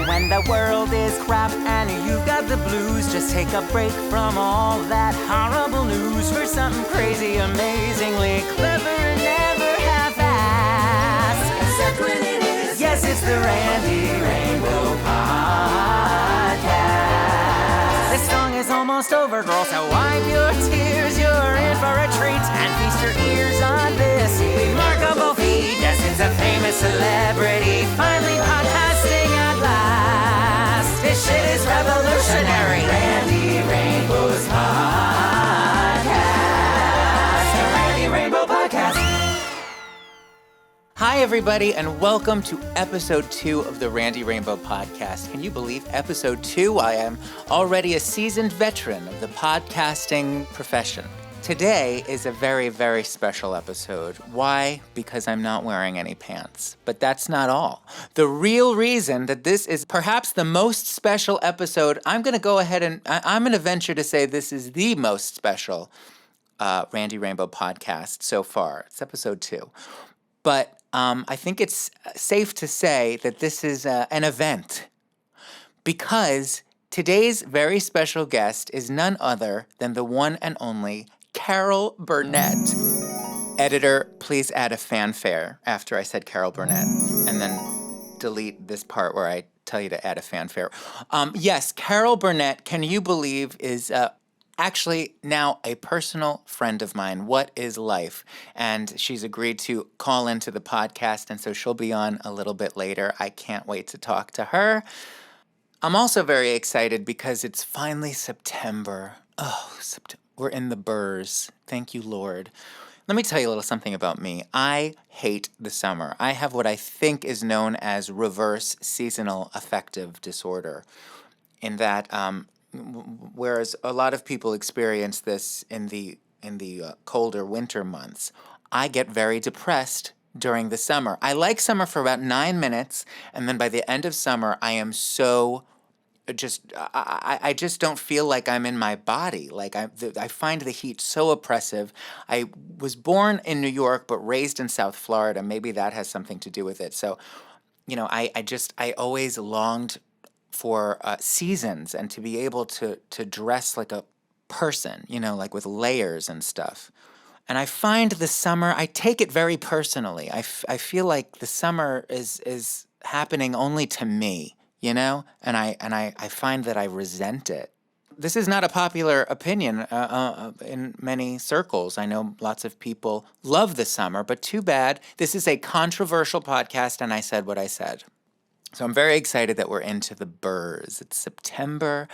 when the world is crap and you've got the blues, just take a break from all that horrible news for something crazy, amazingly clever, and never half-assed. Except when it is. Yes, it's the Randy Rainbow Podcast. This song is almost over, girl, so wipe your tears. You're in for a treat, and feast your ears on this remarkable feat. Yes, it's a famous celebrity finally podcasting at last. This shit is revolutionary. Randy Rainbow's Podcast. The Randy Rainbow Podcast. Hi, everybody, and welcome to episode 2 of the Randy Rainbow Podcast. Can you believe episode 2? I am already a seasoned veteran of the podcasting profession. Today is a very, very special episode. Why? Because I'm not wearing any pants. But that's not all. The real reason that this is perhaps the most special episode, I'm going to go ahead and I'm going to venture to say this is the most special Randy Rainbow Podcast so far. It's episode 2. But I think it's safe to say that this is an event because today's very special guest is none other than the one and only Carol Burnett. Editor, please add a fanfare after I said Carol Burnett, and then delete this part where I tell you to add a fanfare. Yes, Carol Burnett, can you believe, is actually now a personal friend of mine. What is life? And she's agreed to call into the podcast, and so she'll be on a little bit later. I can't wait to talk to her. I'm also very excited because it's finally September. Oh, September. We're in the burrs. Thank you, Lord. Let me tell you a little something about me. I hate the summer. I have what I think is known as reverse seasonal affective disorder, in that whereas a lot of people experience this in the colder winter months, I get very depressed during the summer. I like summer for about 9 minutes, and then by the end of summer, I am so I just don't feel like I'm in my body. Like I find the heat so oppressive. I was born in New York, but raised in South Florida. Maybe that has something to do with it. So, I always longed for seasons and to be able to dress like a person, like with layers and stuff. And I find the summer, I take it very personally. I feel like the summer is happening only to me. And I find that I resent it. This is not a popular opinion in many circles. I know lots of people love the summer, but too bad. This is a controversial podcast, and I said what I said. So I'm very excited that we're into the burrs. It's September,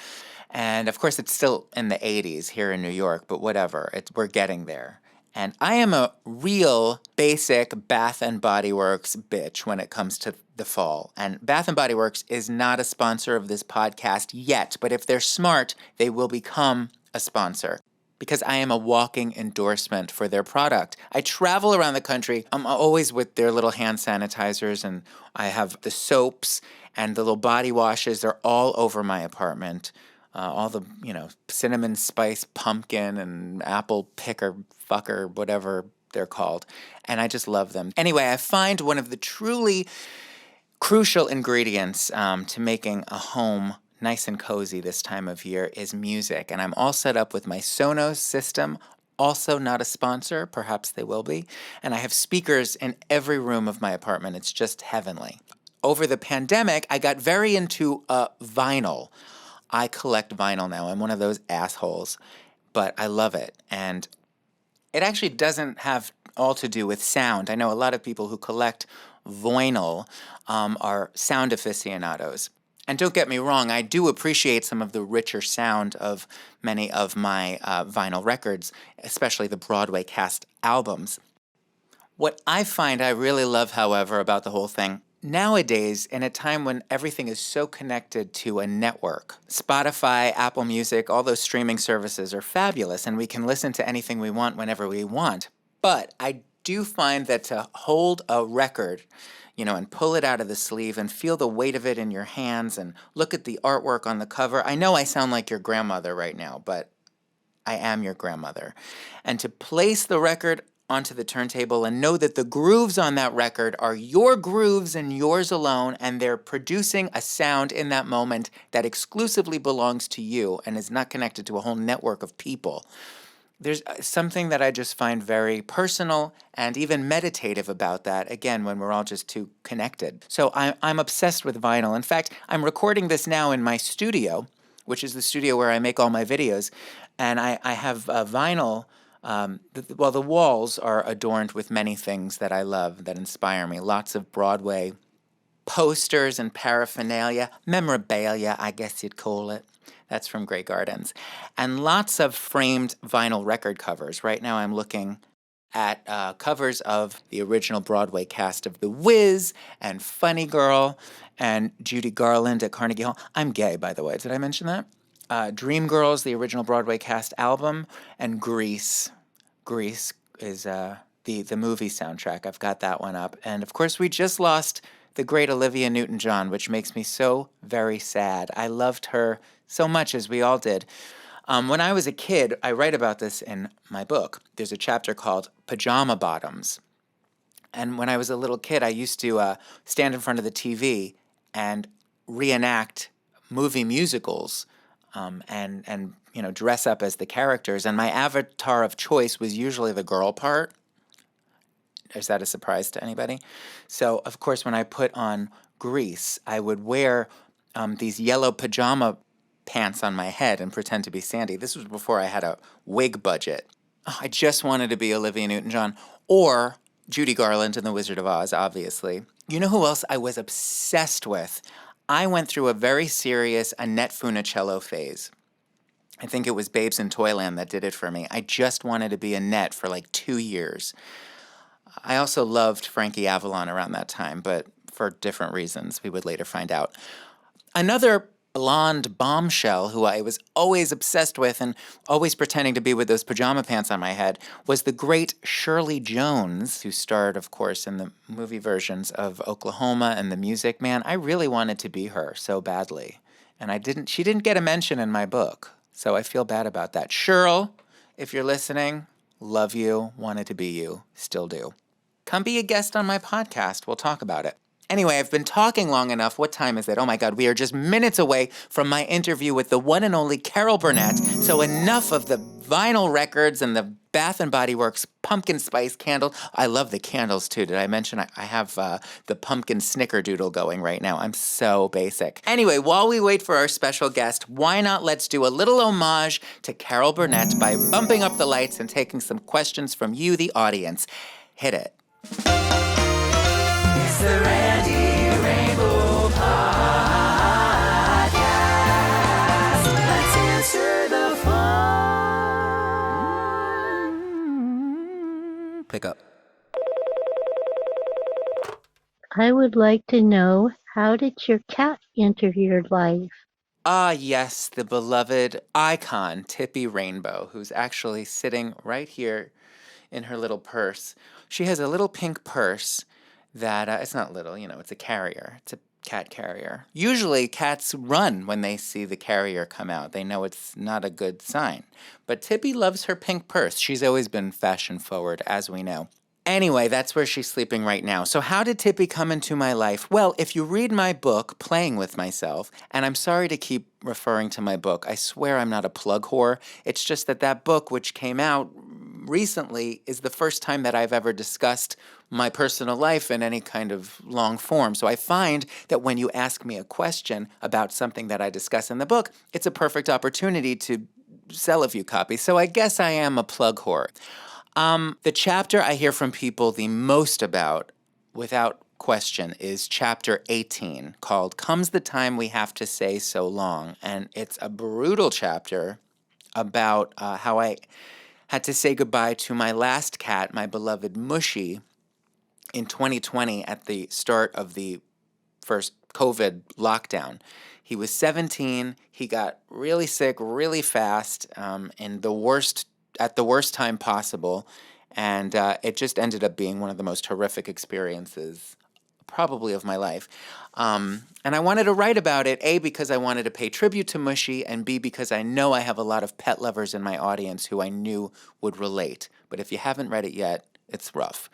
and of course it's still in the 80s here in New York, but whatever. We're getting there. And I am a real basic Bath & Body Works bitch when it comes to the fall. And Bath & Body Works is not a sponsor of this podcast yet, but if they're smart, they will become a sponsor because I am a walking endorsement for their product. I travel around the country. I'm always with their little hand sanitizers, and I have the soaps and the little body washes. They're all over my apartment. All the, cinnamon spice pumpkin and apple picker fucker, whatever they're called. And I just love them. Anyway, I find one of the truly crucial ingredients to making a home nice and cozy this time of year is music. And I'm all set up with my Sonos system, also not a sponsor. Perhaps they will be. And I have speakers in every room of my apartment. It's just heavenly. Over the pandemic, I got very into vinyl. I collect vinyl now. I'm one of those assholes, but I love it. And it actually doesn't have all to do with sound. I know a lot of people who collect vinyl are sound aficionados. And don't get me wrong, I do appreciate some of the richer sound of many of my vinyl records, especially the Broadway cast albums. What I find I really love, however, about the whole thing, nowadays, in a time when everything is so connected to a network, Spotify, Apple Music, all those streaming services are fabulous, and we can listen to anything we want whenever we want. But I do find that to hold a record, and pull it out of the sleeve and feel the weight of it in your hands and look at the artwork on the cover. I know I sound like your grandmother right now, but I am your grandmother. And to place the record onto the turntable and know that the grooves on that record are your grooves and yours alone, and they're producing a sound in that moment that exclusively belongs to you and is not connected to a whole network of people. There's something that I just find very personal and even meditative about that, again, when we're all just too connected. So I'm obsessed with vinyl. In fact, I'm recording this now in my studio, which is the studio where I make all my videos, and I have vinyl. The walls are adorned with many things that I love, that inspire me. Lots of Broadway posters and paraphernalia, memorabilia, I guess you'd call it. That's from Grey Gardens. And lots of framed vinyl record covers. Right now I'm looking at covers of the original Broadway cast of The Wiz and Funny Girl and Judy Garland at Carnegie Hall. I'm gay, by the way. Did I mention that? Dreamgirls, the original Broadway cast album, and Grease. Grease is the movie soundtrack. I've got that one up. And, of course, we just lost the great Olivia Newton-John, which makes me so very sad. I loved her so much, as we all did. When I was a kid, I write about this in my book. There's a chapter called Pajama Bottoms. And when I was a little kid, I used to stand in front of the TV and reenact movie musicals and dress up as the characters. And my avatar of choice was usually the girl part. Is that a surprise to anybody? So, of course, when I put on Grease, I would wear these yellow pajama pants on my head and pretend to be Sandy. This was before I had a wig budget. I just wanted to be Olivia Newton-John or Judy Garland in The Wizard of Oz, obviously. You know who else I was obsessed with? I went through a very serious Annette Funicello phase. I think it was Babes in Toyland that did it for me. I just wanted to be Annette for like 2 years. I also loved Frankie Avalon around that time, but for different reasons we would later find out. Another blonde bombshell who I was always obsessed with and always pretending to be with those pajama pants on my head was the great Shirley Jones, who starred, of course, in the movie versions of Oklahoma and The Music Man. I really wanted to be her so badly, and she didn't get a mention in my book, so I feel bad about that. Shirl, if you're listening, love you, wanted to be you, still do. Come be a guest on my podcast. We'll talk about it. Anyway, I've been talking long enough. What time is it? Oh my God, we are just minutes away from my interview with the one and only Carol Burnett. So enough of the vinyl records and the Bath & Body Works pumpkin spice candle. I love the candles too. Did I mention I have the pumpkin snickerdoodle going right now? I'm so basic. Anyway, while we wait for our special guest, why not let's do a little homage to Carol Burnett by bumping up the lights and taking some questions from you, the audience. Hit it. It's the Randy Rainbow Podcast. Let's answer the phone. Pick up. I would like to know, how did your cat enter your life? Yes, the beloved icon, Tippy Rainbow, who's actually sitting right here in her little purse. She has a little pink purse that, it's not little, it's a carrier. It's a cat carrier. Usually cats run when they see the carrier come out. They know it's not a good sign. But Tippy loves her pink purse. She's always been fashion forward, as we know. Anyway, that's where she's sleeping right now. So how did Tippy come into my life? Well, if you read my book, Playing with Myself, and I'm sorry to keep referring to my book. I swear I'm not a plug whore. It's just that book, which came out recently, is the first time that I've ever discussed my personal life in any kind of long form. So I find that when you ask me a question about something that I discuss in the book, it's a perfect opportunity to sell a few copies. So I guess I am a plug whore. The chapter I hear from people the most about, without question, is chapter 18, called Comes the Time We Have to Say So Long. And it's a brutal chapter about how I had to say goodbye to my last cat, my beloved Mushy, in 2020 at the start of the first COVID lockdown. He was 17. He got really sick really fast at the worst time possible, and it just ended up being one of the most horrific experiences probably of my life. And I wanted to write about it, A, because I wanted to pay tribute to Mushy, and B, because I know I have a lot of pet lovers in my audience who I knew would relate. But if you haven't read it yet, It's rough.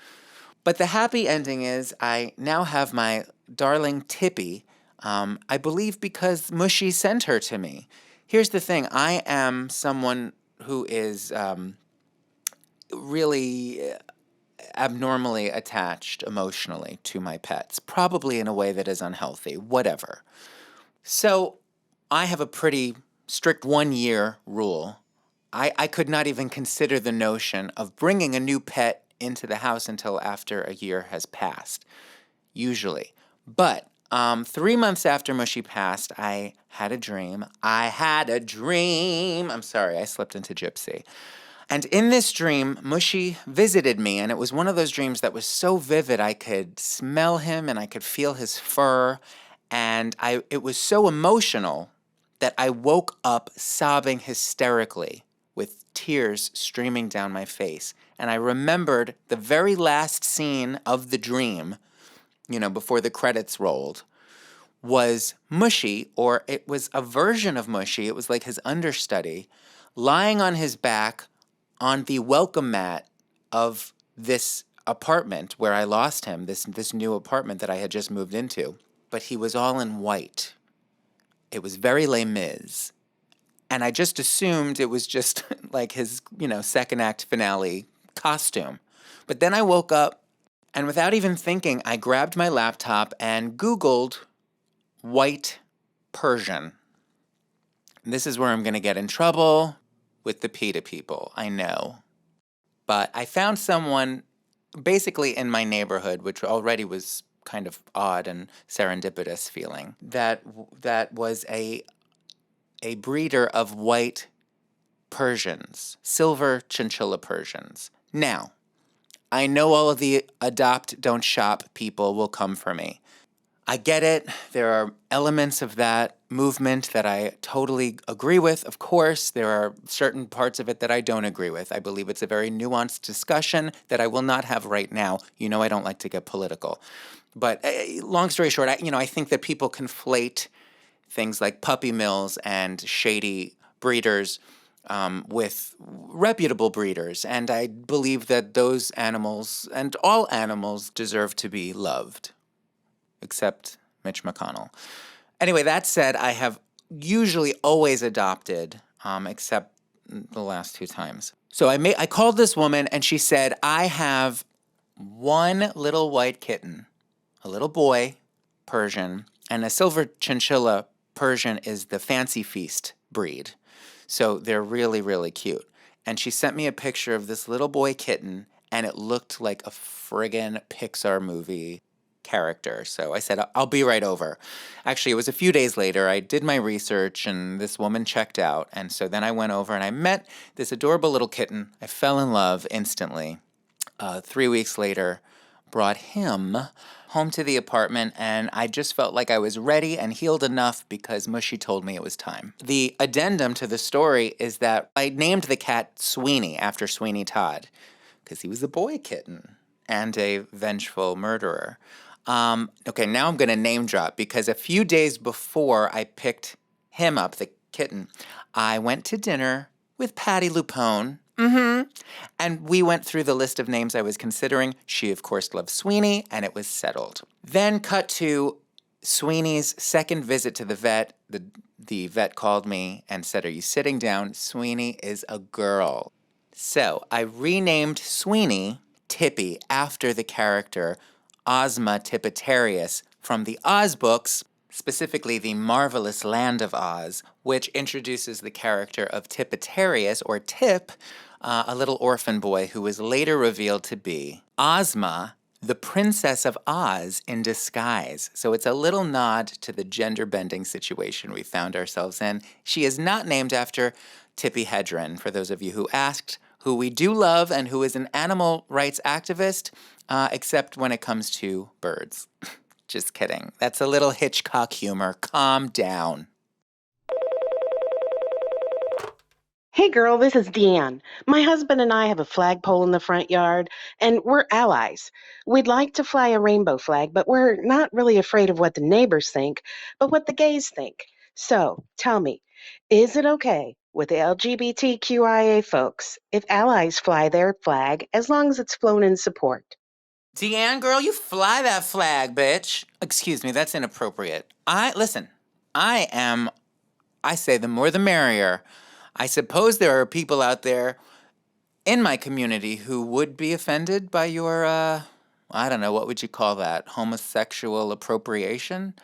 But the happy ending is I now have my darling Tippy, I believe because Mushy sent her to me. Here's the thing. I am someone who is really abnormally attached emotionally to my pets, probably in a way that is unhealthy, whatever. So I have a pretty strict 1-year rule. I could not even consider the notion of bringing a new pet into the house until after a year has passed, usually. But 3 months after Mushy passed, I had a dream. I'm sorry, I slipped into gypsy. And in this dream, Mushy visited me, and it was one of those dreams that was so vivid I could smell him and I could feel his fur, and it was so emotional that I woke up sobbing hysterically with tears streaming down my face. And I remembered the very last scene of the dream, before the credits rolled, was Mushy, or it was a version of Mushy. It was like his understudy, lying on his back on the welcome mat of this apartment where I lost him, this new apartment that I had just moved into. But he was all in white. It was very Les Mis. And I just assumed it was just like his, second act finale costume. But then I woke up, and without even thinking, I grabbed my laptop and Googled white Persian. And this is where I'm going to get in trouble with the PETA people, I know. But I found someone basically in my neighborhood, which already was kind of odd and serendipitous feeling, that was a breeder of white Persians, silver chinchilla Persians. Now, I know all of the adopt, don't shop people will come for me. I get it. There are elements of that movement that I totally agree with. Of course, there are certain parts of it that I don't agree with. I believe it's a very nuanced discussion that I will not have right now. I don't like to get political. But long story short, I think that people conflate things like puppy mills and shady breeders with reputable breeders. And I believe that those animals and all animals deserve to be loved. Except Mitch McConnell. Anyway, that said, I have usually always adopted, except the last 2 times. So I called this woman, and she said, I have one little white kitten, a little boy, Persian, and a silver chinchilla Persian is the Fancy Feast breed. So they're really, really cute. And she sent me a picture of this little boy kitten, and it looked like a friggin' Pixar movie character. So I said, I'll be right over. Actually, it was a few days later. I did my research and this woman checked out. And so then I went over and I met this adorable little kitten. I fell in love instantly. 3 weeks later, brought him home to the apartment, and I just felt like I was ready and healed enough because Mushy told me it was time. The addendum to the story is that I named the cat Sweeney after Sweeney Todd because he was a boy kitten and a vengeful murderer. Okay, now I'm going to name drop because a few days before I picked him up, the kitten, I went to dinner with Patty Lupone. And we went through the list of names I was considering. She, of course, loved Sweeney, and it was settled. Then cut to Sweeney's second visit to the vet. The vet called me and said, "Are you sitting down? Sweeney is a girl." So I renamed Sweeney Tippy after the character Ozma Tippitarius from the Oz books, specifically The Marvelous Land of Oz, which introduces the character of Tippitarius, or Tip, a little orphan boy who was later revealed to be Ozma, the Princess of Oz in disguise. So it's a little nod to the gender-bending situation we found ourselves in. She is not named after Tippi Hedren, for those of you who asked, who we do love and who is an animal rights activist, except when it comes to birds. Just kidding. That's a little Hitchcock humor. Calm down. Hey girl, this is Deanne. My husband and I have a flagpole in the front yard, and we're allies. We'd like to fly a rainbow flag, but we're not really afraid of what the neighbors think, but what the gays think. So, tell me, is it okay with the LGBTQIA folks if allies fly their flag as long as it's flown in support. Deanne, girl, you fly that flag, bitch. Excuse me, that's inappropriate. I say the more the merrier. I suppose there are people out there in my community who would be offended by your, I don't know, what would you call that? Homosexual appropriation?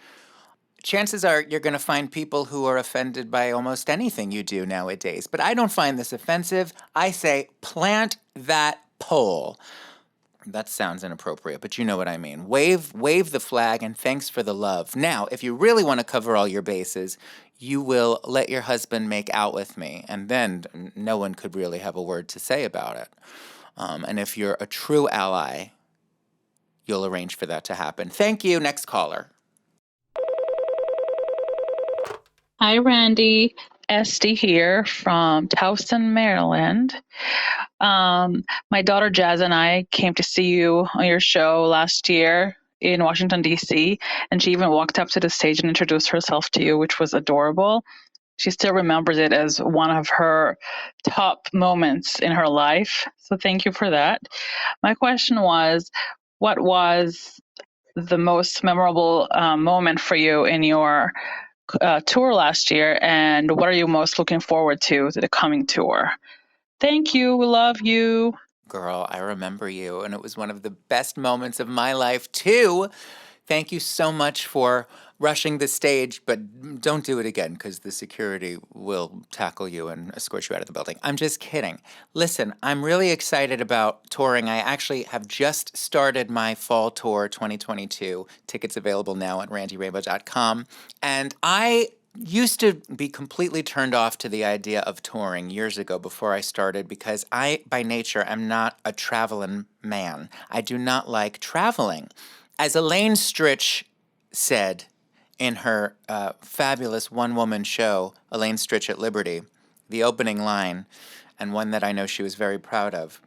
Chances are you're going to find people who are offended by almost anything you do nowadays. But I don't find this offensive. I say plant that pole. That sounds inappropriate, but you know what I mean. Wave the flag, and thanks for the love. Now, if you really want to cover all your bases, you will let your husband make out with me, and then no one could really have a word to say about it. And if you're a true ally, you'll arrange for that to happen. Thank you. Next caller. Hi, Randy. Esty here from Towson, Maryland. My daughter Jazz and I came to see you on your show last year in Washington, D.C., and she even walked up to the stage and introduced herself to you, which was adorable. She still remembers it as one of her top moments in her life, so thank you for that. My question was, what was the most memorable moment for you in your tour last year, and what are you most looking forward to the coming tour? Thank you. We love you. Girl, I remember you, and it was one of the best moments of my life, too. Thank you so much for rushing the stage, but don't do it again, because the security will tackle you and escort you out of the building. I'm just kidding. Listen, I'm really excited about touring. I actually have just started my fall tour 2022. Tickets available now at randyrainbow.com. And I used to be completely turned off to the idea of touring years ago before I started, because I, by nature, am not a traveling man. I do not like traveling. As Elaine Stritch said in her fabulous one-woman show, Elaine Stritch at Liberty, the opening line, and one that I know she was very proud of,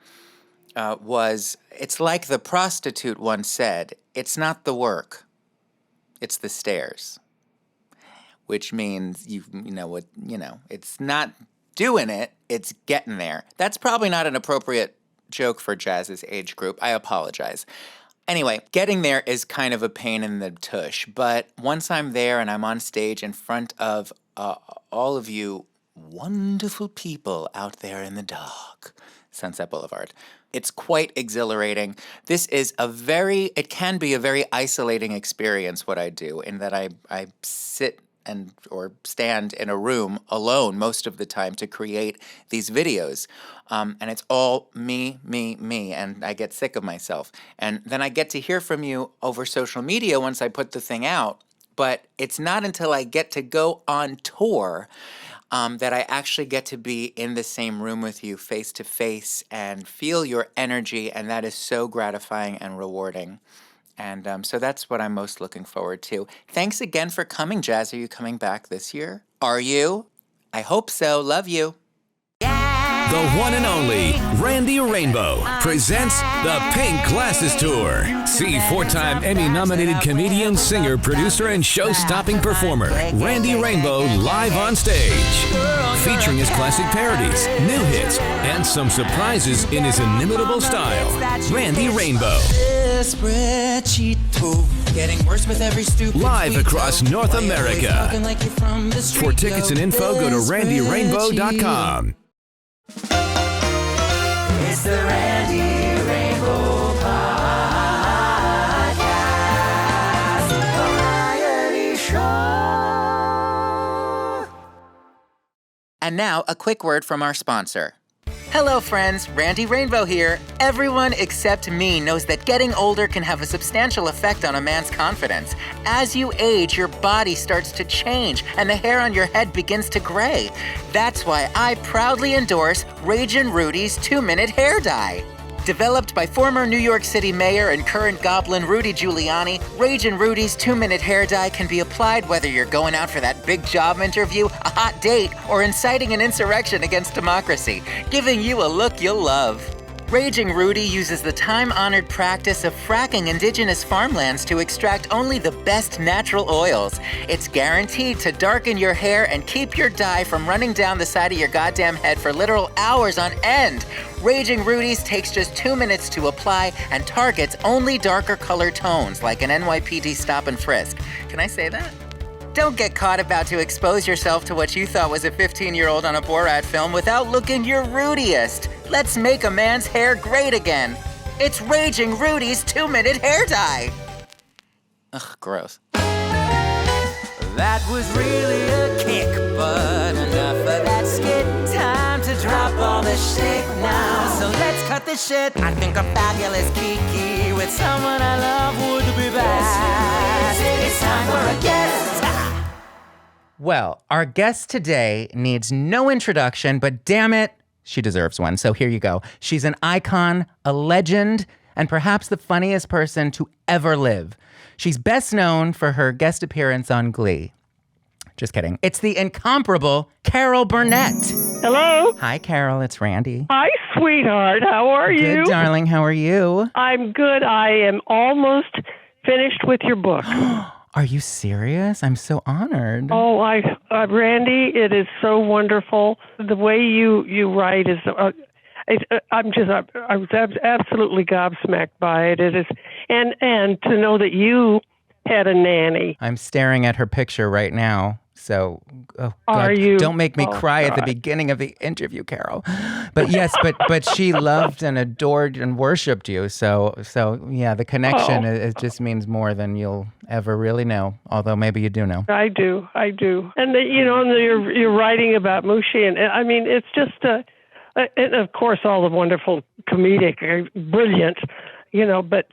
was, "It's like the prostitute once said, it's not the work, it's the stairs." Which means, it's not doing it, it's getting there. That's probably not an appropriate joke for Jazz's age group. I apologize. Anyway, getting there is kind of a pain in the tush, but once I'm there and I'm on stage in front of all of you wonderful people out there in the dark, Sunset Boulevard, it's quite exhilarating. It can be a very isolating experience, what I do, in that I sit or stand in a room alone most of the time to create these videos. And it's all me, and I get sick of myself. And then I get to hear from you over social media once I put the thing out, but it's not until I get to go on tour that I actually get to be in the same room with you face to face and feel your energy, and that is so gratifying and rewarding. And so that's what I'm most looking forward to. Thanks again for coming, Jazz. Are you coming back this year? Are you? I hope so. Love you. The one and only Randy Rainbow presents the Pink Glasses Tour. See four-time Emmy-nominated comedian, singer, producer, and show-stopping performer Randy Rainbow live on stage, featuring his classic parodies, new hits, and some surprises in his inimitable style. Randy Rainbow. Getting worse with every stupid live across North America. For tickets and info, go to randyrainbow.com. It's the Randy Rainbow Podcast, variety show. And now, a quick word from our sponsor. Hello, friends. Randy Rainbow here. Everyone except me knows that getting older can have a substantial effect on a man's confidence. As you age, your body starts to change and the hair on your head begins to gray. That's why I proudly endorse Ragin' Rudy's 2-Minute Hair Dye. Developed by former New York City Mayor and current Goblin Rudy Giuliani, Ragin' Rudy's 2-Minute Hair Dye can be applied whether you're going out for that big job interview, a hot date, or inciting an insurrection against democracy, giving you a look you'll love. Raging Rudy uses the time-honored practice of fracking indigenous farmlands to extract only the best natural oils. It's guaranteed to darken your hair and keep your dye from running down the side of your goddamn head for literal hours on end. Raging Rudy's takes just 2 minutes to apply and targets only darker color tones like an NYPD stop and frisk. Can I say that? Don't get caught about to expose yourself to what you thought was a 15-year-old on a Borat film without looking your Rudiest. Let's make a man's hair great again. It's Raging Rudy's 2-minute hair dye. Ugh, gross. That was really a kick, but enough of that skit. Time to drop all the shit now. So let's cut the shit. I think a fabulous Kiki with someone I love would be best. It's time for a guest. Well, our guest today needs no introduction, but damn it, she deserves one. So here you go. She's an icon, a legend, and perhaps the funniest person to ever live. She's best known for her guest appearance on Glee. Just kidding. It's the incomparable Carol Burnett. Hello. Hi, Carol. It's Randy. Hi, sweetheart. How are you? Good, darling. How are you? I'm good. I am almost finished with your book. Are you serious? I'm so honored. Oh, Randy, it is so wonderful. The way you write is. I was absolutely gobsmacked by it. It is, and to know that you had a nanny. I'm staring at her picture right now. So, oh God, Are you? Don't make me cry God. at the beginning of the interview, Carol. But yes, but she loved and adored and worshipped you. So yeah, the connection it just means more than you'll ever really know. Although maybe you do know. I do, and you're writing about Mushi, and I mean, it's just, and of course, all the wonderful comedic, brilliant, but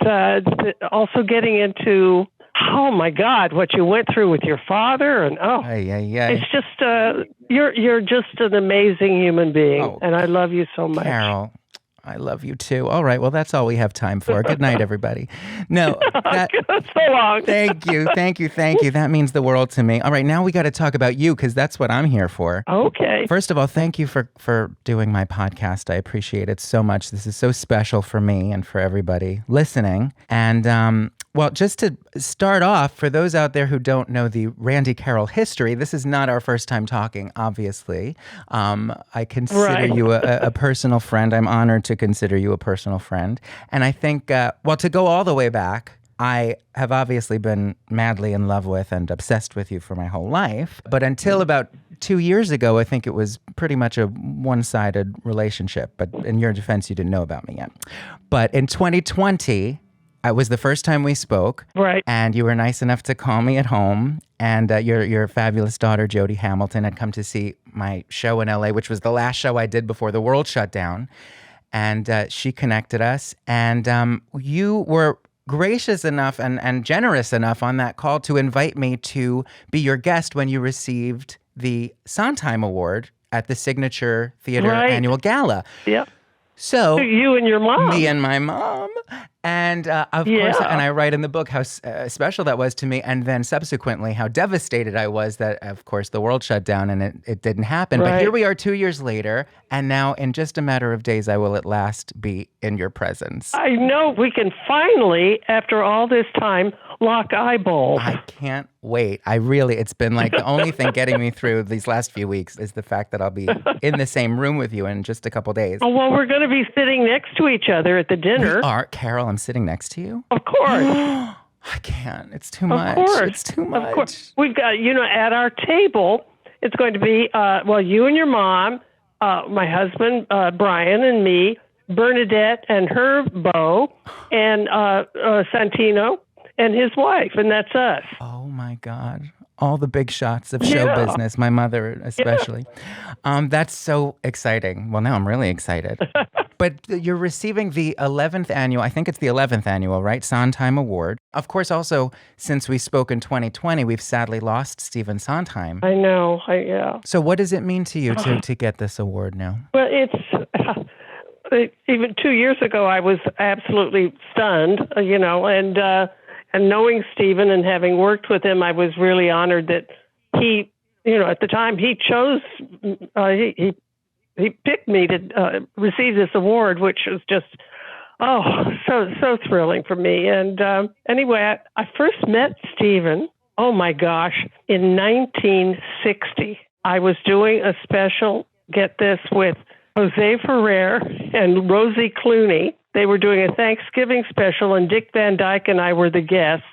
also getting into. Oh my God! What you went through with your father, and it's just you're just an amazing human being, and I love you so much, Carol. I love you too. All right, well that's all we have time for. Good night, everybody. No, so long. Thank you. That means the world to me. All right, now we got to talk about you because that's what I'm here for. Okay. First of all, thank you for doing my podcast. I appreciate it so much. This is so special for me and for everybody listening. And well, just to start off, for those out there who don't know the Randy Carol history, this is not our first time talking, obviously. I consider you a personal friend. I'm honored to consider you a personal friend. And I think, to go all the way back, I have obviously been madly in love with and obsessed with you for my whole life. But until about 2 years ago, I think it was pretty much a one-sided relationship. But in your defense, you didn't know about me yet. But in 2020... it was the first time we spoke, right? And you were nice enough to call me at home. And your fabulous daughter, Jody Hamilton, had come to see my show in LA, which was the last show I did before the world shut down. And she connected us. And you were gracious enough and generous enough on that call to invite me to be your guest when you received the Sondheim Award at the Signature Theater Annual Gala. Yep. So you and your mom. Me and my mom. And of course, and I write in the book how special that was to me. And then subsequently, how devastated I was that, of course, the world shut down and it didn't happen. Right. But here we are 2 years later. And now in just a matter of days, I will at last be in your presence. I know we can finally, after all this time, lock eyeballs. I can't wait. It's been like the only thing getting me through these last few weeks is the fact that I'll be in the same room with you in just a couple days. Oh, well, we're going to be sitting next to each other at the dinner. We are. Carol, I'm sitting next to you? Of course. I can't. It's too much. Of course. It's too much. Of course. We've got, at our table, it's going to be, you and your mom, my husband, Brian, and me, Bernadette and her beau, and Santino and his wife, and that's us. Oh, my God. All the big shots of show business, my mother especially. Yeah. That's so exciting. Well, now I'm really excited. But you're receiving the 11th annual, I think it's the 11th annual, right? Sondheim Award. Of course, also, since we spoke in 2020, we've sadly lost Steven Sondheim. I know, yeah. So what does it mean to you to get this award now? Well, it's... even 2 years ago, I was absolutely stunned, and knowing Steven and having worked with him, I was really honored that he, at the time he chose, he picked me to receive this award, which was just, so thrilling for me. And anyway, I first met Steven, oh my gosh, in 1960. I was doing a special, get this, with Jose Ferrer and Rosie Clooney. They were doing a Thanksgiving special, and Dick Van Dyke and I were the guests.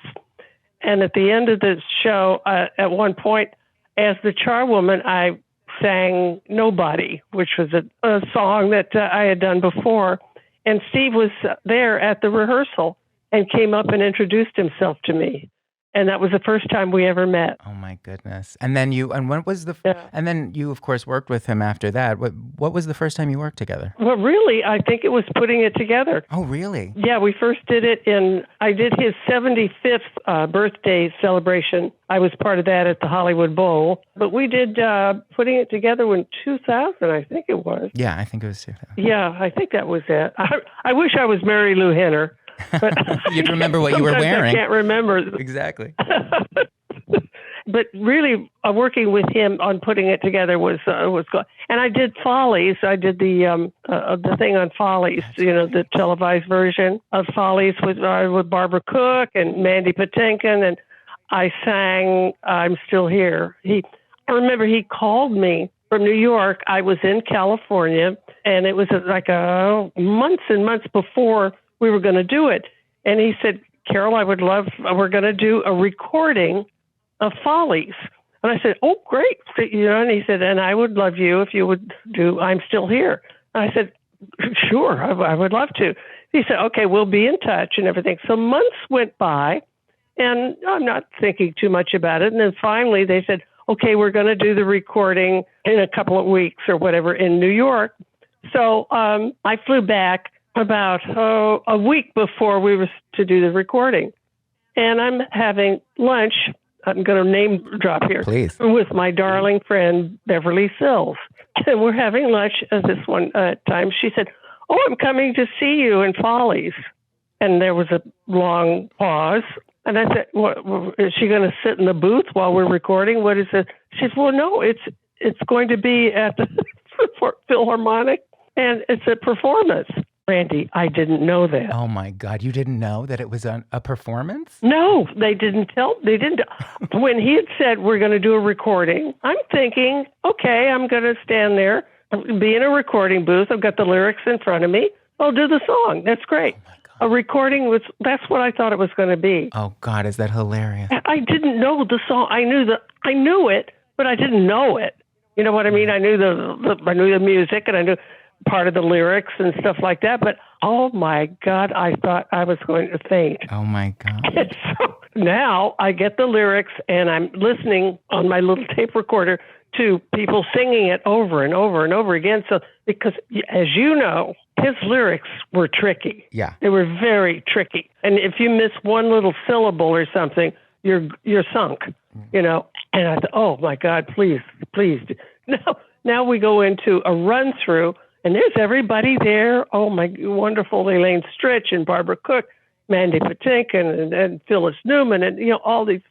And at the end of the show, at one point, as the charwoman, I sang Nobody, which was a song that I had done before. And Steve was there at the rehearsal and came up and introduced himself to me. And that was the first time we ever met. Oh my goodness! And then when was the? Yeah. And then you, of course, worked with him after that. What was the first time you worked together? Well, really, I think it was Putting It Together. Oh, really? Yeah, we first did it I did his 75th birthday celebration. I was part of that at the Hollywood Bowl. But we did Putting It Together in 2000, I think it was. Yeah, I think it was 2000. Yeah, I think that was it. I wish I was Mary Lou Henner. But you'd remember what you were wearing. I can't remember. Exactly. But really, working with him on Putting It Together was good. And I did Follies. I did the thing on Follies. The televised version of Follies with Barbara Cook and Mandy Patinkin, and I sang "I'm Still Here." I remember he called me from New York. I was in California, and it was like months and months before we were going to do it. And he said, Carol, we're going to do a recording of Follies. And I said, oh, great. And he said, and I would love you if you would do I'm Still Here. And I said, sure, I would love to. He said, okay, we'll be in touch and everything. So months went by, and I'm not thinking too much about it. And then finally they said, okay, we're going to do the recording in a couple of weeks or whatever in New York. So I flew back about a week before we were to do the recording. And I'm having lunch, I'm going to name drop here, please, with my darling friend Beverly Sills. And we're having lunch this one time. She said, oh, I'm coming to see you in Follies. And there was a long pause. And I said, what, is she going to sit in the booth while we're recording? What is it? She said, well, no, it's going to be at the Philharmonic, and it's a performance. Randy, I didn't know that. Oh my God, you didn't know that it was a performance? No, they didn't. When he had said we're going to do a recording, I'm thinking, okay, I'm going to stand there, be in a recording booth. I've got the lyrics in front of me. I'll do the song. That's great. Oh my God. A recording that's what I thought it was going to be. Oh God, is that hilarious? I didn't know the song. I knew it, but I didn't know it. You know what I mean? I knew the music, and I knew part of the lyrics and stuff like that, but oh my God, I thought I was going to faint. Oh my God. So now I get the lyrics, and I'm listening on my little tape recorder to people singing it over and over and over again. So, because as you know, his lyrics were tricky. Yeah. They were very tricky. And if you miss one little syllable or something, you're sunk, And I thought, oh my God, please. Now we go into a run through, and there's everybody there. Oh, my wonderful Elaine Stritch and Barbara Cook, Mandy Patinkin and Phyllis Newman, and, all these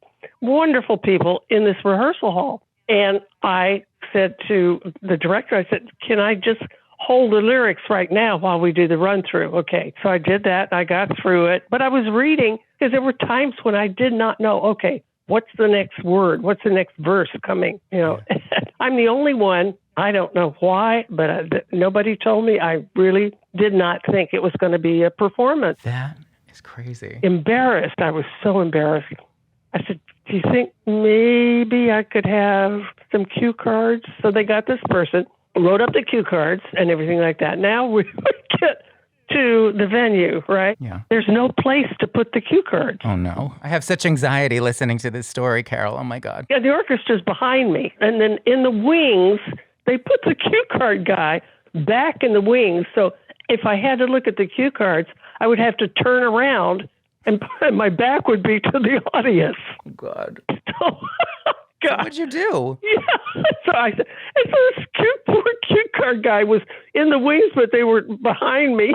wonderful people in this rehearsal hall. And I said to the director, I said, can I just hold the lyrics right now while we do the run through? Okay. So I did that, and I got through it. But I was reading, because there were times when I did not know, okay, what's the next word? What's the next verse coming? I'm the only one. I don't know why, but nobody told me. I really did not think it was going to be a performance. That is crazy. Embarrassed. I was so embarrassed. I said, do you think maybe I could have some cue cards? So they got this person, wrote up the cue cards and everything like that. Now we get to the venue, right? Yeah. There's no place to put the cue cards. Oh, no. I have such anxiety listening to this story, Carol. Oh, my God. Yeah, the orchestra's behind me. And then in the wings, they put the cue card guy back in the wings. So if I had to look at the cue cards, I would have to turn around, and my back would be to the audience. Oh, God. So, God. What'd you do? Yeah. So this poor cue card guy was in the wings, but they were behind me,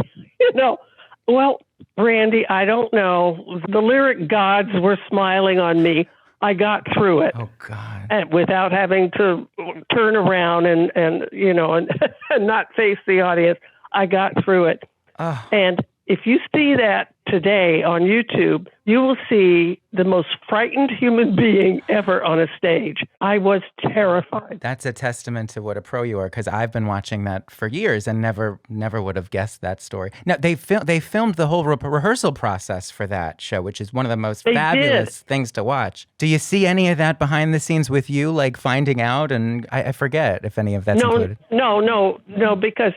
Well, Randy, I don't know. The lyric gods were smiling on me. I got through it. Oh, God. And without having to turn around and and not face the audience. I got through it. Oh. And if you see that today on YouTube, you will see the most frightened human being ever on a stage. I was terrified. That's a testament to what a pro you are, because I've been watching that for years and never would have guessed that story. Now, they filmed the whole rehearsal process for that show, which is one of the most fabulous things to watch. Do you see any of that behind the scenes with you, like finding out? And I forget if any of that's included. No, because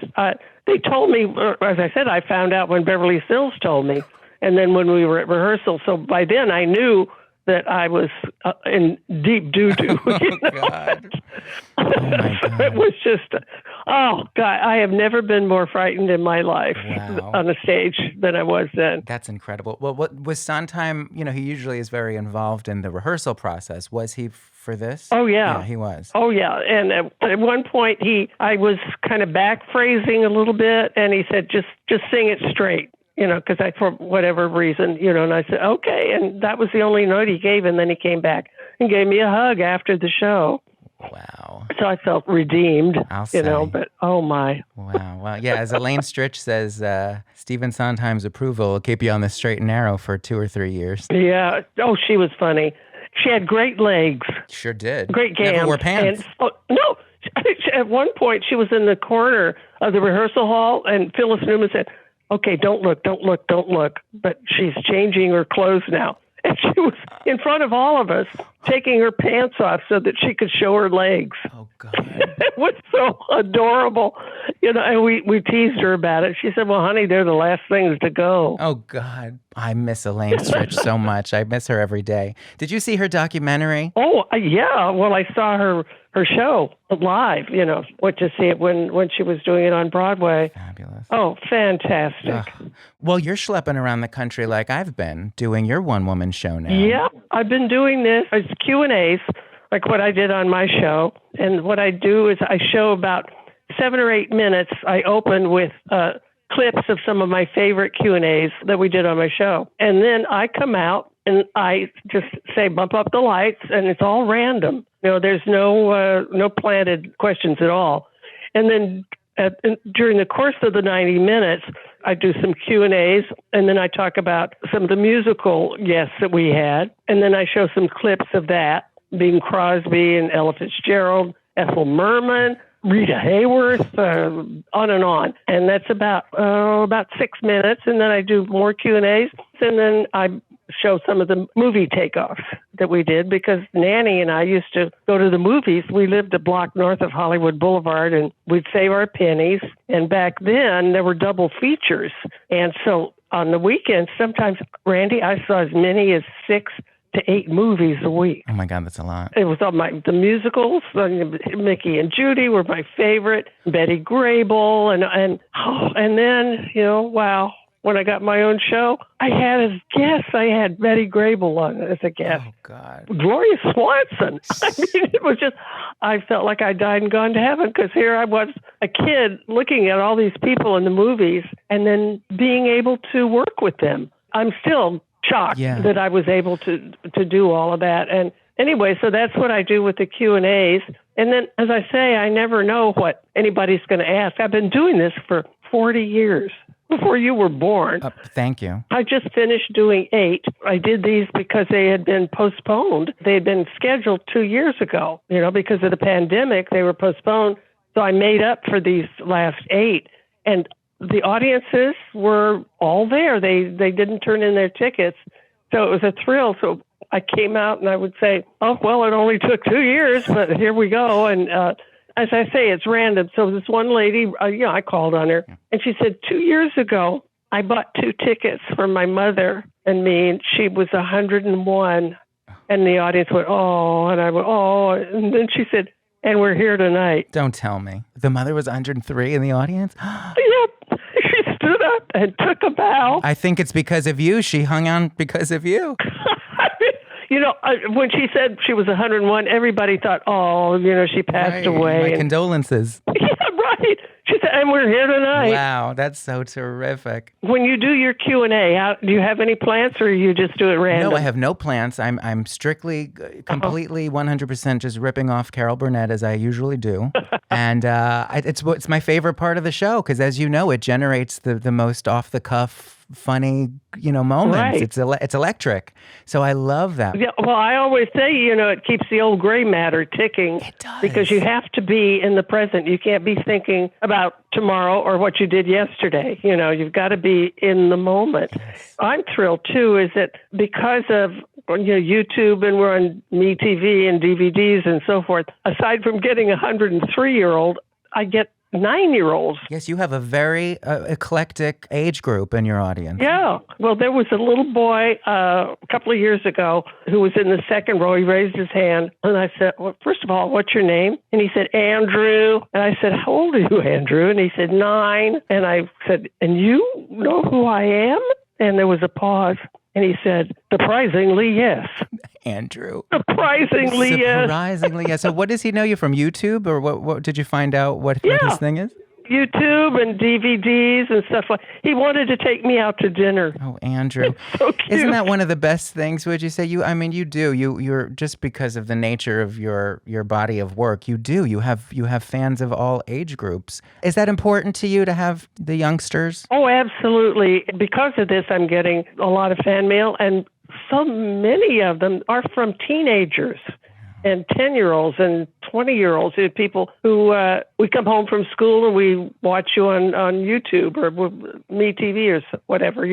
they told me, as I said, I found out when Beverly Sills told me. And then when we were at rehearsal, so by then I knew that I was in deep doo-doo. Oh, God. Oh, my God. It was just, oh, God, I have never been more frightened in my life on a stage than I was then. That's incredible. Well, what was Sondheim, he usually is very involved in the rehearsal process. Was he for this? Oh, yeah. Yeah, he was. Oh, yeah. And at one point, I was kind of back phrasing a little bit, and he said, just sing it straight. Because for whatever reason, and I said, okay. And that was the only note he gave. And then he came back and gave me a hug after the show. Wow. So I felt redeemed, I'll say. But oh my. Wow. Well, yeah, as Elaine Stritch says, Steven Sondheim's approval will keep you on the straight and narrow for 2 or 3 years. Yeah. Oh, she was funny. She had great legs. Sure did. Great gams. Never wore pants. No. At one point, she was in the corner of the rehearsal hall, and Phyllis Newman said, okay, don't look. But she's changing her clothes now. And she was in front of all of us, taking her pants off so that she could show her legs. Oh, God. It was so adorable. And we teased her about it. She said, well, honey, they're the last things to go. Oh, God. I miss Elaine Stritch so much. I miss her every day. Did you see her documentary? Oh, yeah. Well, I saw her show live, went to see it when she was doing it on Broadway. Fabulous. Oh, fantastic. Well, you're schlepping around the country like I've been, doing your one-woman show now. Yeah, I've been doing this. It's Q&As, like what I did on my show. And what I do is I show about 7 or 8 minutes. I open with clips of some of my favorite Q&As that we did on my show. And then I come out and I just say, bump up the lights, and it's all random. There's no planted questions at all. And then during the course of the 90 minutes, I do some Q&As, and then I talk about some of the musical guests that we had. And then I show some clips of that, Bing Crosby and Ella Fitzgerald, Ethel Merman, Rita Hayworth, on and on. And that's about 6 minutes. And then I do more Q&As, and then I show some of the movie takeoffs that we did, because Nanny and I used to go to the movies. We lived a block north of Hollywood Boulevard, and we'd save our pennies. And back then, there were double features. And so on the weekends, sometimes, Randy, I saw as many as 6 to 8 movies a week. Oh, my God, that's a lot. It was all the musicals. Mickey and Judy were my favorite. Betty Grable. And then, wow. When I got my own show, I had Betty Grable on as a guest. Oh, God. Gloria Swanson. I mean, it was just, I felt like I died and gone to heaven, because here I was, a kid, looking at all these people in the movies and then being able to work with them. I'm still shocked that I was able to do all of that. And anyway, so that's what I do with the Q&As. And then, as I say, I never know what anybody's going to ask. I've been doing this for 40 years. Before you were born. Thank you. I just finished doing 8. I did these because they had been postponed. They had been scheduled 2 years ago. Because of the pandemic, they were postponed. So I made up for these last 8. And the audiences were all there. They didn't turn in their tickets. So it was a thrill. So I came out and I would say, oh, well, it only took 2 years, but here we go. And as I say, it's random. So this one lady, I called on her, and she said, 2 years ago, I bought 2 tickets for my mother and me, and she was 101. And the audience went, oh, and I went, oh. And then she said, and we're here tonight. Don't tell me. The mother was 103 in the audience? Yep. She stood up and took a bow. I think it's because of you. She hung on because of you. When she said she was 101, everybody thought, oh, she passed away. My condolences. Yeah, right. She said, And we're here tonight. Wow, that's so terrific. When you do your Q&A, do you have any plans, or you just do it random? No, I have no plans. I'm strictly, completely, 100% just ripping off Carol Burnett as I usually do. And it's my favorite part of the show because, as you know, it generates the most off-the-cuff, funny, moments. Right. It's electric. So I love that. Yeah, well, I always say, it keeps the old gray matter ticking. It does. Because you have to be in the present. You can't be thinking about tomorrow or what you did yesterday. You've got to be in the moment. Yes. I'm thrilled, too, is that because of YouTube and we're on MeTV and DVDs and so forth, aside from getting a 103-year-old, I get 9-year-olds. Yes, you have a very eclectic age group in your audience. Yeah. Well, there was a little boy a couple of years ago who was in the second row. He raised his hand, and I said, well, first of all, what's your name? And he said, Andrew. And I said, how old are you, Andrew? And he said, 9. And I said, and you know who I am? And there was a pause. And he said, surprisingly, yes. Andrew. Surprisingly, yes. Surprisingly, yes. So what does he know you from, YouTube? Or what did you find out what his thing is? YouTube and DVDs and stuff like. He wanted to take me out to dinner. Oh, Andrew. So cute. Isn't that one of the best things, would you say? You do. You're just because of the nature of your body of work, you have fans of all age groups. Is that important to you to have the youngsters? Oh, absolutely. Because of this, I'm getting a lot of fan mail, and so many of them are from teenagers and 10-year-olds and 20-year-olds, people who we come home from school and we watch you on YouTube or MeTV or whatever,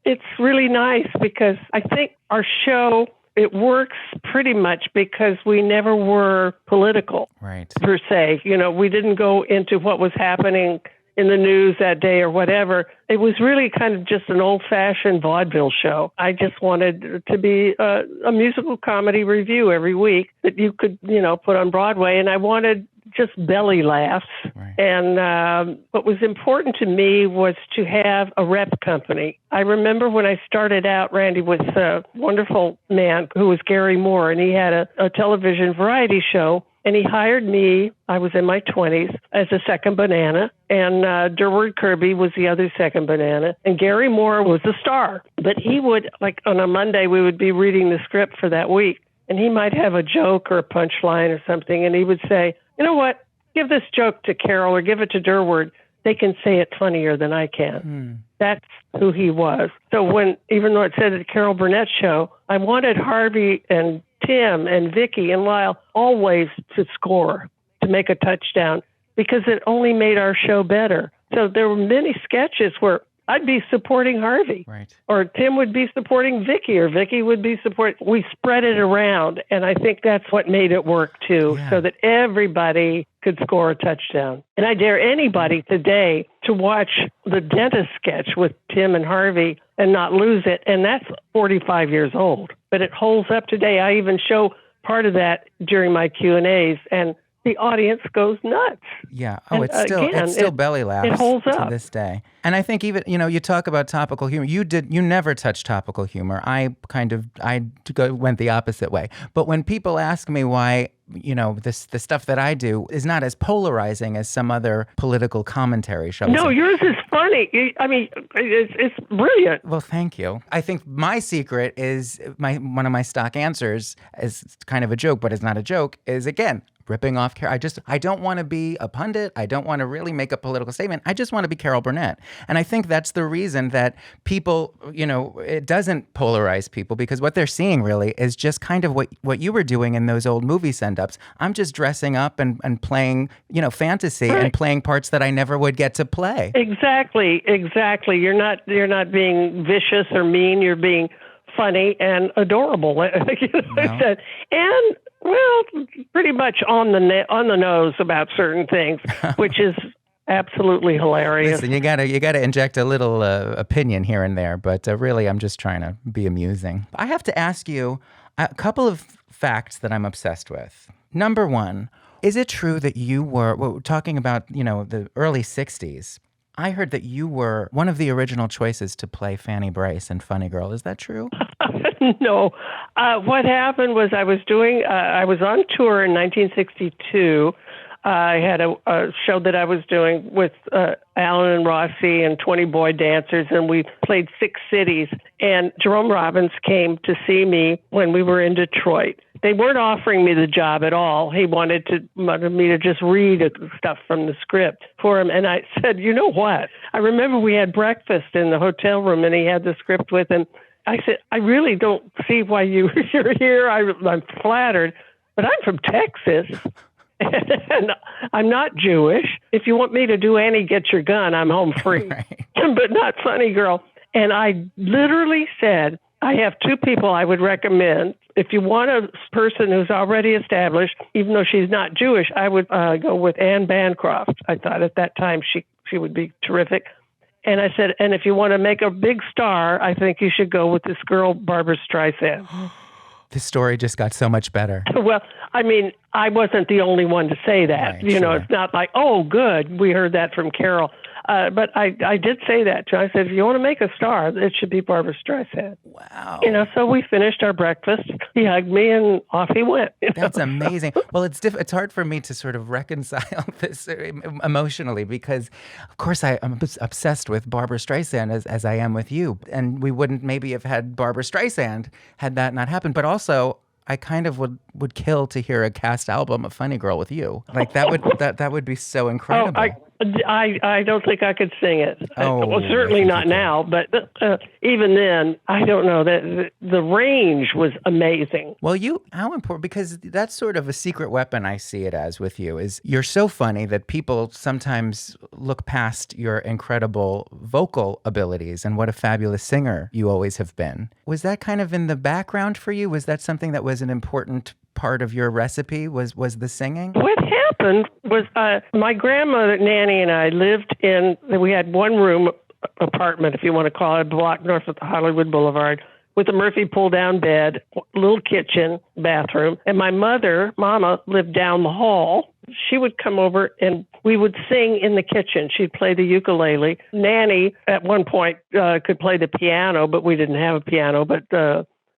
It's really nice because I think our show, it works pretty much because we never were political, right, per se. We didn't go into what was happening in the news that day or whatever. It was really kind of just an old-fashioned vaudeville show. I just wanted to be a musical comedy review every week that you could, put on Broadway. And I wanted just belly laughs. Right. And what was important to me was to have a rep company. I remember when I started out, Randy, with a wonderful man who was Gary Moore, and he had a television variety show. And he hired me, I was in my 20s, as a second banana. And Durward Kirby was the other second banana. And Gary Moore was the star. But he would, like on a Monday, we would be reading the script for that week. And he might have a joke or a punchline or something. And he would say, you know what, give this joke to Carol or give it to Durward. They can say it funnier than I can. That's who he was. So even though it said the Carol Burnett show, I wanted Harvey and Tim and Vicky and Lyle always to score, to make a touchdown, because it only made our show better. So there were many sketches where I'd be supporting Harvey, right, or Tim would be supporting Vicky, or Vicky would be supporting. We spread it around, and I think that's what made it work too, so that everybody could score a touchdown. And I dare anybody today to watch the dentist sketch with Tim and Harvey and not lose it. And that's 45 years old, but it holds up today. I even show part of that during my Q&As, and the audience goes nuts. Yeah. Oh, and it's still belly laughs. It holds to up this day. And I think even, you talk about topical humor. You never touched topical humor. I went the opposite way. But when people ask me why, the stuff that I do is not as polarizing as some other political commentary shows. No, yours is funny. It's brilliant. Well, thank you. I think my secret is one of my stock answers is kind of a joke, but it's not a joke, is again, ripping off Carol. I don't want to be a pundit. I don't want to really make a political statement. I just want to be Carol Burnett. And I think that's the reason that people, it doesn't polarize people, because what they're seeing really is just kind of what you were doing in those old movie send-ups. I'm just dressing up and playing, fantasy and playing parts that I never would get to play. Exactly. You're not being vicious or mean. You're being funny and adorable. And well, pretty much on the nose about certain things, which is absolutely hilarious. Listen, you gotta inject a little opinion here and there, but really, I'm just trying to be amusing. I have to ask you a couple of facts that I'm obsessed with. Number one, is it true that you were talking about the early '60s? I heard that you were one of the original choices to play Fanny Bryce in Funny Girl. Is that true? No. What happened was I was on tour in 1962. I had a show that I was doing with Alan and Rossi and 20 boy dancers, and we played 6 cities. And Jerome Robbins came to see me when we were in Detroit. They weren't offering me the job at all. He wanted me to just read stuff from the script for him. And I said, you know what? I remember we had breakfast in the hotel room, and he had the script with him. I said, I really don't see why you're here. I'm flattered, but I'm from Texas. And I'm not Jewish. If you want me to do Annie, Get Your Gun, I'm home free. Right. But not Funny Girl. And I literally said, I have 2 people I would recommend. If you want a person who's already established, even though she's not Jewish, I would go with Anne Bancroft. I thought at that time she would be terrific. And I said, and if you want to make a big star, I think you should go with this girl, Barbra Streisand. The story just got so much better. Well, I mean, I wasn't the only one to say that. Right, you know, It's not like, oh, good, we heard that from Carol. But I did say that too. I said, if you want to make a star, it should be Barbra Streisand. Wow. You know, so we finished our breakfast. He hugged me and off he went. That's amazing. Well, it's hard for me to sort of reconcile this emotionally because, of course, I'm obsessed with Barbra Streisand as I am with you. And we wouldn't maybe have had Barbra Streisand had that not happened. But also, I kind of would kill to hear a cast album of Funny Girl with you. Like that would be so incredible. I don't think I could sing it. Oh, well, certainly not now, but even then, I don't know. The range was amazing. Well, how important, because that's sort of a secret weapon I see it as with you, is you're so funny that people sometimes look past your incredible vocal abilities and what a fabulous singer you always have been. Was that kind of in the background for you? Was that something that was an important part of your recipe, was the singing? What happened was my grandmother, Nanny, and I we had one room apartment, if you want to call it, a block north of the Hollywood Boulevard, with a Murphy pull-down bed, little kitchen, bathroom. And my Mama, lived down the hall. She would come over and we would sing in the kitchen. She'd play the ukulele. Nanny, at one point, could play the piano, but we didn't have a piano, but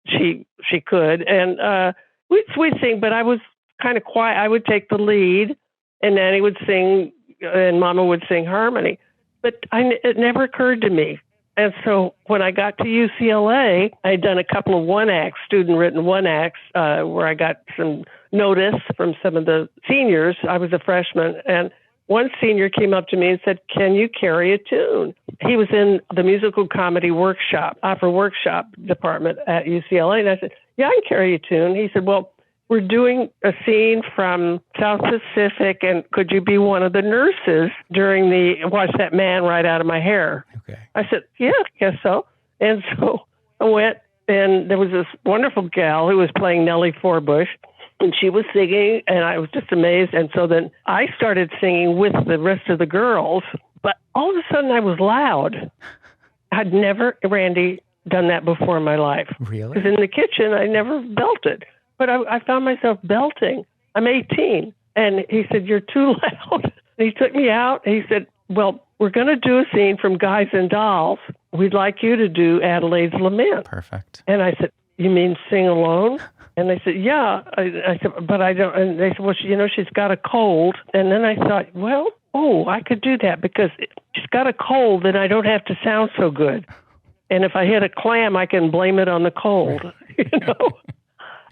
she could. And we'd sing, but I was kind of quiet. I would take the lead, and Nanny would sing, and Mama would sing harmony. But it never occurred to me. And so when I got to UCLA, I had done a couple of one-acts, student-written one-acts, where I got some notice from some of the seniors. I was a freshman, and one senior came up to me and said, can you carry a tune? He was in the musical comedy workshop, opera workshop department at UCLA. And I said, yeah, I can carry a tune. He said, well, we're doing a scene from South Pacific, and could you be one of the nurses during the Wash That Man Right Out of My Hair? Okay. I said, yeah, I guess so. And so I went, and there was this wonderful gal who was playing Nellie Forbush, and she was singing, and I was just amazed. And so then I started singing with the rest of the girls, but all of a sudden I was loud. I'd never, Randy, done that before in my life. Really? Because in the kitchen, I never belted. But I found myself belting. I'm 18. And he said, you're too loud. And he took me out, and he said, well, we're going to do a scene from Guys and Dolls. We'd like you to do Adelaide's Lament. Perfect. And I said, you mean sing alone? And they said, yeah. I said, but I don't. And they said, well, she's got a cold. And then I thought, well, I could do that because she's got a cold, and I don't have to sound so good. And if I hit a clam, I can blame it on the cold,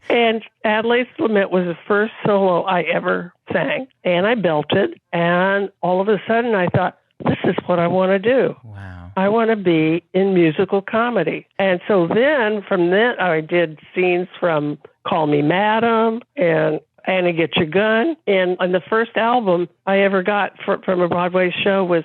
And Adelaide's Lament was the first solo I ever sang. And I belted. And all of a sudden, I thought, this is what I want to do. Wow. I want to be in musical comedy. And so then, from then, I did scenes from Call Me Madam and Annie, Get Your Gun. And on the first album I ever got from a Broadway show was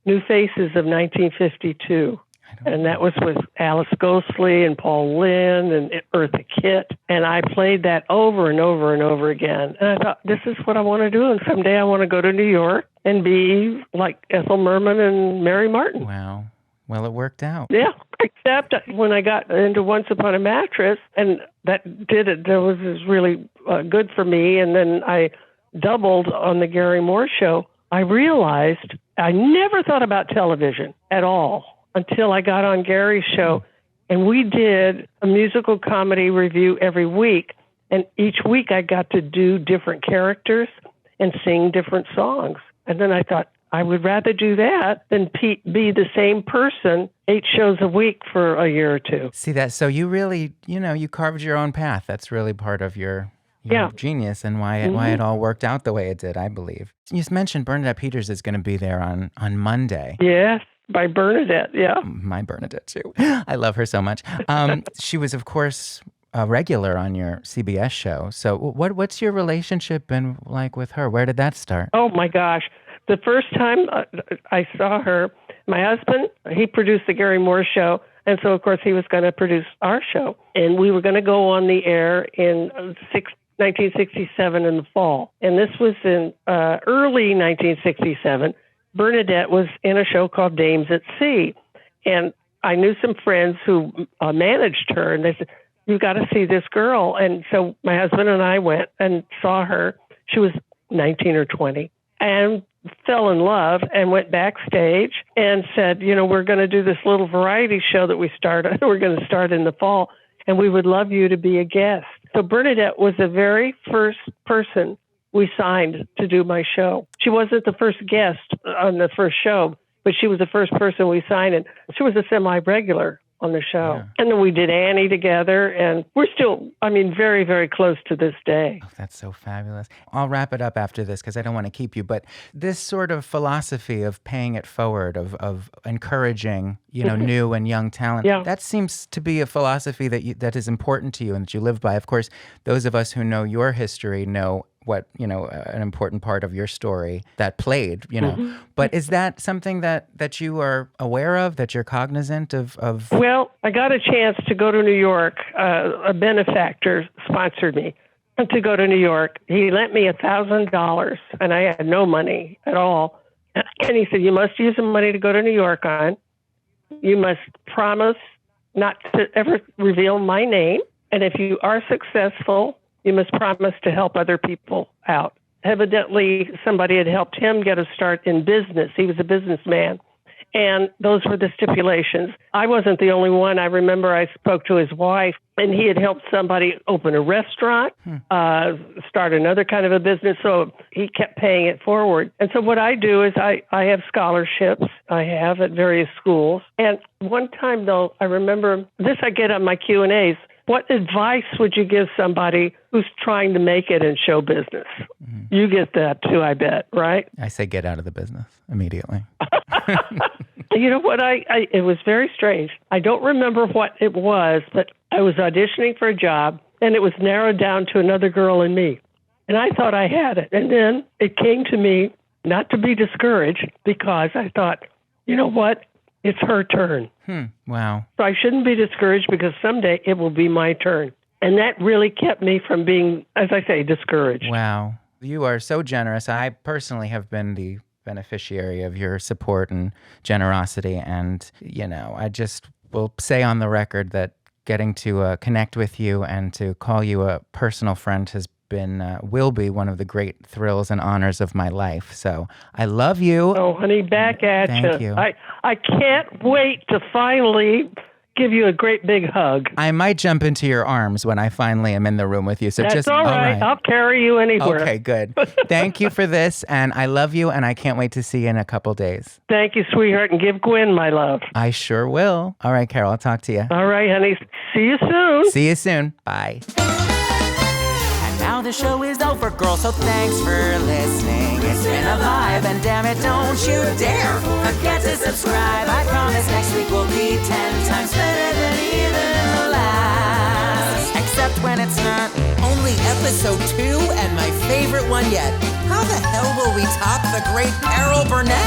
New Faces of 1952. And that was with Alice Ghostley and Paul Lynde and Eartha Kitt. And I played that over and over and over again. And I thought, this is what I want to do. And someday I want to go to New York and be like Ethel Merman and Mary Martin. Wow. Well, it worked out. Yeah, except when I got into Once Upon a Mattress, and that was really good for me. And then I doubled on the Gary Moore show. I realized I never thought about television at all until I got on Gary's show, and we did a musical comedy review every week, and each week I got to do different characters, and sing different songs. And then I thought, I would rather do that than be the same person 8 shows a week for a year or two. See that? So you really, you carved your own path. That's really part of your genius and why it all worked out the way it did, I believe. You just mentioned Bernadette Peters is going to be there on Monday. Yes, by Bernadette, yeah. My Bernadette, too. I love her so much. She was, of course, a regular on your CBS show. So what's your relationship been like with her? Where did that start? Oh, my gosh. The first time I saw her, my husband, he produced the Gary Moore show. And so, of course, he was going to produce our show. And we were going to go on the air in 1967 in the fall. And this was in early 1967. Bernadette was in a show called Dames at Sea. And I knew some friends who managed her. And they said, "You've got to see this girl." And so my husband and I went and saw her. She was 19 or 20. And fell in love and went backstage and said, we're going to do this little variety show that we're going to start in the fall, and we would love you to be a guest. So Bernadette was the very first person we signed to do my show. She wasn't the first guest on the first show, but she was the first person we signed, and she was a semi-regular on the show. Yeah. And then we did Annie together, and we're still, very, very close to this day. Oh, that's so fabulous. I'll wrap it up after this because I don't want to keep you, but this sort of philosophy of paying it forward, of encouraging, new and young talent, that seems to be a philosophy that is important to you and that you live by. Of course, those of us who know your history know what, an important part of your story that played, But is that something that you are aware of, that you're cognizant of? Well, I got a chance to go to New York. A benefactor sponsored me to go to New York. He lent me $1,000, and I had no money at all. And he said, "You must use some money to go to New York on. You must promise not to ever reveal my name. And if you are successful, you must promise to help other people out." Evidently, somebody had helped him get a start in business. He was a businessman. And those were the stipulations. I wasn't the only one. I remember I spoke to his wife, and he had helped somebody open a restaurant, start another kind of a business. So he kept paying it forward. And so what I do is I have scholarships I have at various schools. And one time, though, I remember this I get on my Q&As. What advice would you give somebody who's trying to make it in show business? Mm-hmm. You get that too, I bet, right? I say get out of the business immediately. You know what? It was very strange. I don't remember what it was, but I was auditioning for a job, and it was narrowed down to another girl and me. And I thought I had it. And then it came to me not to be discouraged, because I thought, you know what? It's her turn. Wow. So I shouldn't be discouraged, because someday it will be my turn. And that really kept me from being, as I say, discouraged. Wow. You are so generous. I personally have been the beneficiary of your support and generosity. And, I just will say on the record that getting to connect with you and to call you a personal friend will be one of the great thrills and honors of my life. So I love you. Oh, honey, back at you. Thank you. I can't wait to finally give you a great big hug. I might jump into your arms when I finally am in the room with you. So That's all right. I'll carry you anywhere. Okay, good. Thank you for this, and I love you, and I can't wait to see you in a couple days. Thank you, sweetheart, and give Gwen my love. I sure will. All right, Carol, I'll talk to you. All right, honey. See you soon. See you soon. Bye. Now the show is over, girls, so thanks for listening. It's been a vibe, and damn it, don't you dare forget to subscribe. I promise next week will be 10 times better than even the last. Except when it's not. Only episode 2 and my favorite one yet. How the hell will we top the great Carol Burnett?